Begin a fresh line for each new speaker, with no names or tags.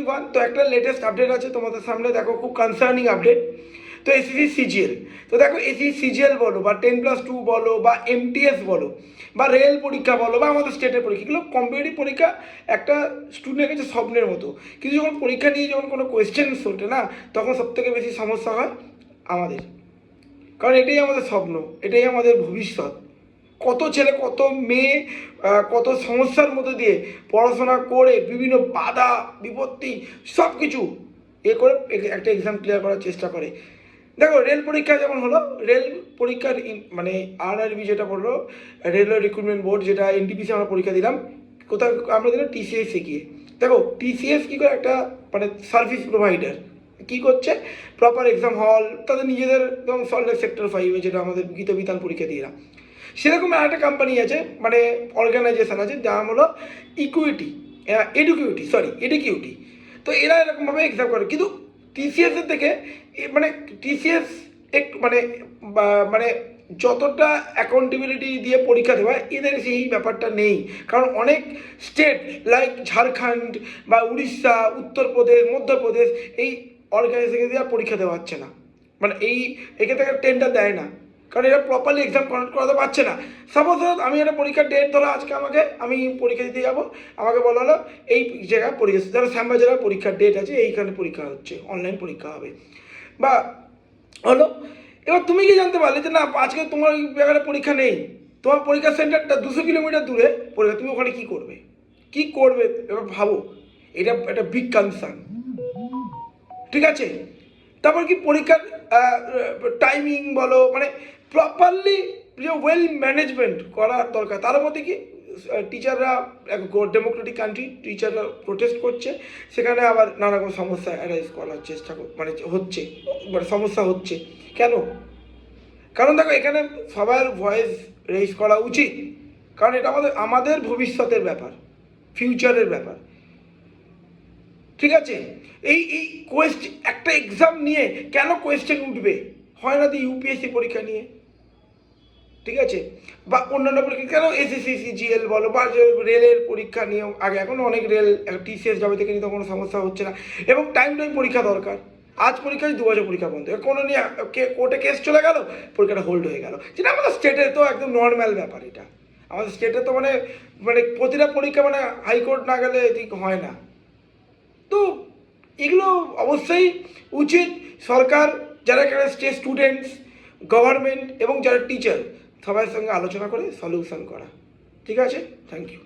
Everyone, তো একটা latest update আছে তোমাদের সামনে, দেখো খুব কনসার্নিং আপডেট। তো এসএসসি সিজিএল, তো দেখো এসএসসি সিজিএল বলো বা 10+2 বলো বা এমটিএস বলো বা রেল পরীক্ষা বলো বা আমাদের স্টেটের পরীক্ষা, এগুলো কম্পিটিটিভ পরীক্ষা একটা স্টুডেন্টের কাছে স্বপ্নের মতো। কিন্তু যখন পরীক্ষা নিয়ে যখন কোনো কোয়েশ্চেন্স ওঠে না, তখন সবথেকে বেশি সমস্যা হয় আমাদের, কারণ এটাই আমাদের স্বপ্ন, এটাই আমাদের ভবিষ্যৎ। কত ছেলে কত মেয়ে কত সমস্যার মধ্যে দিয়ে পড়াশোনা করে বিভিন্ন বাধা বিপত্তি সব কিছু করে একটা এক্সাম ক্লিয়ার করার চেষ্টা করে। দেখো রেল পরীক্ষা যেমন হলো, রেল পরীক্ষার মানে আরআরবি যেটা বললো, রেলওয়ে রিক্রুটমেন্ট বোর্ড, যেটা এনটিপিসি আমরা পরীক্ষা দিলাম, কোথাও আমরা দিলাম টিসিএসে গিয়ে। দেখো টিসিএস কী করে, একটা মানে সার্ভিস প্রোভাইডার কী করছে, প্রপার এক্সাম হল তাদের নিজেদের, যেমন সল্টলেক সেক্টর 5 যেটা আমাদের গীত বিতান পরীক্ষা দিলাম, সেরকম একটা কোম্পানি আছে, মানে অর্গানাইজেশন আছে, যার নাম হলো এডুকিউটি। তো এরা এরকমভাবে এক্সাম করে, কিন্তু টিসিএসের থেকে মানে টিসিএস একটু মানে যতটা অ্যাকাউন্টেবিলিটি দিয়ে পরীক্ষা দেওয়া, এদের সেই ব্যাপারটা নেই। কারণ অনেক স্টেট লাইক ঝাড়খণ্ড বা উড়িষ্যা, উত্তরপ্রদেশ, মধ্যপ্রদেশ, এই অর্গানাইজেশনকে দিয়ে পরীক্ষা দেওয়া হচ্ছে না, মানে একে থেকে টেন্ডার দেয় না, কারণ এরা প্রপারলি এক্সাম কন্ডাক্ট করাতে পারছে না। সাপোজ আমি একটা পরীক্ষার ডেট ধরো আজকে, আমি পরীক্ষা দিতে যাবো, আমাকে বলা হলো এই জায়গায় পরীক্ষা, ধরো শ্যামবাজারের পরীক্ষার ডেট আছে, এইখানে পরীক্ষা হচ্ছে, অনলাইন পরীক্ষা হবে বা হলো। এবার তুমি কি জানতে পারলে যে না আজকে তোমার ওই জায়গায় পরীক্ষা নেই, তোমার পরীক্ষা সেন্টারটা 200 কিলোমিটার দূরে পরীক্ষা, তুমি ওখানে কী করবে এবার ভাবো, এটা একটা বিগ কনসার্ন, ঠিক আছে। তারপর কি পরীক্ষার টাইমিং বলো, মানে প্রপারলি যে ওয়েল ম্যানেজমেন্ট করা দরকার। তার মধ্যে কি টিচাররা, ডেমোক্রেটিক কান্ট্রি, টিচাররা প্রোটেস্ট করছে, সেখানে আবার নানা রকম সমস্যা অ্যারাইজ করার চেষ্টা সমস্যা হচ্ছে কেন? কারণ দেখো এখানে সবার ভয়েস রেইজ করা উচিত, কারণ এটা আমাদের ভবিষ্যতের ব্যাপার, ফিউচারের ব্যাপার, ঠিক আছে। এই একটা এক্সাম নিয়ে কেন কোয়েশ্চেন উঠবে, হয় না তো ইউপিএসসি পরীক্ষা নিয়ে, ঠিক আছে, বা অন্যান্য পরীক্ষা, কেন এসএসসি সিজিএল বলো বা রেলের পরীক্ষা নিয়েও আগে, এখনও অনেক রেল টিসিএস যাবে থেকে নিতে কোনো সমস্যা হচ্ছে না, এবং টাইম পরীক্ষা দরকার। আজ পরীক্ষা 2 বছর পরীক্ষা বন্ধ, কোনো নিয়ে কোর্টে কেস চলে গেল, পরীক্ষাটা হোল্ড হয়ে গেল, যেটা আমাদের স্টেটে তো একদম নর্মাল ব্যাপার। এটা আমাদের স্টেটে তো মানে প্রতিটা পরীক্ষা মানে হাইকোর্ট না গেলে ঠিক হয় না। তো এগুলো অবশ্যই উচিত সরকার, যারা স্টুডেন্টস, গভর্নমেন্ট এবং যারা টিচার, সবার সঙ্গে আলোচনা করে সলিউশন করা, ঠিক আছে। Thank you.